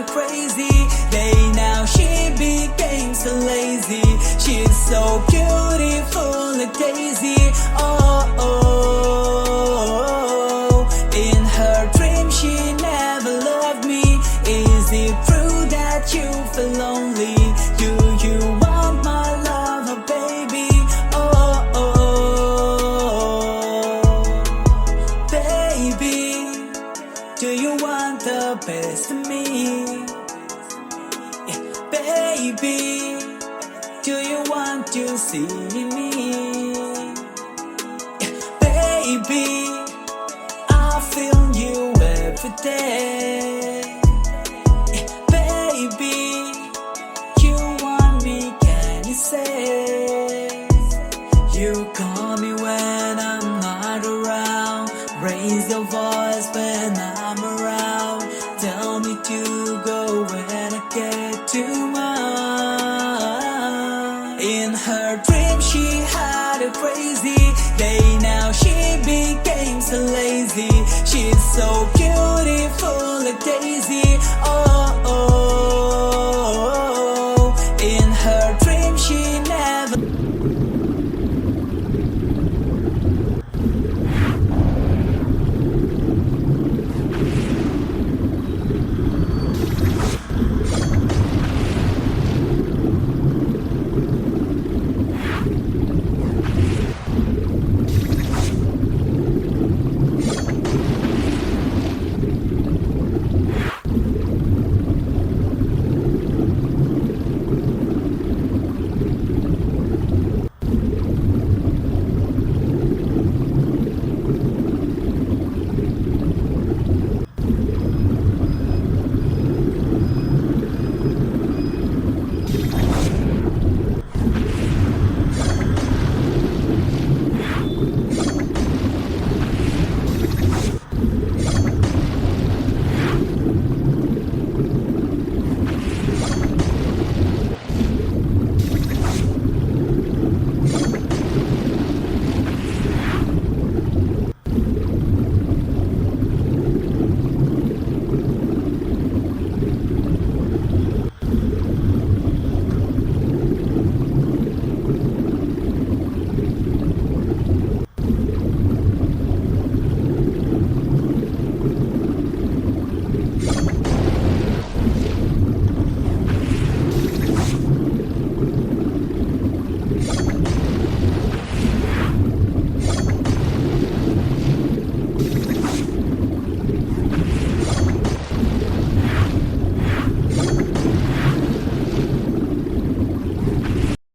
crazy day. Now she became so lazy. She's so beautiful like Daisy. Oh, oh, in her dream she never loved me. Is it true that you feel lonely? Do you want my love, oh baby? Oh, oh, baby, do you want the best of me? Yeah, baby, do you want to see me? Yeah, baby, I feel you every day. Yeah, baby, you want me, can you say? You call me when I'm not around. Raise your voice when I'm around. Tell me to go when I get too much. In her dream she had a crazy day.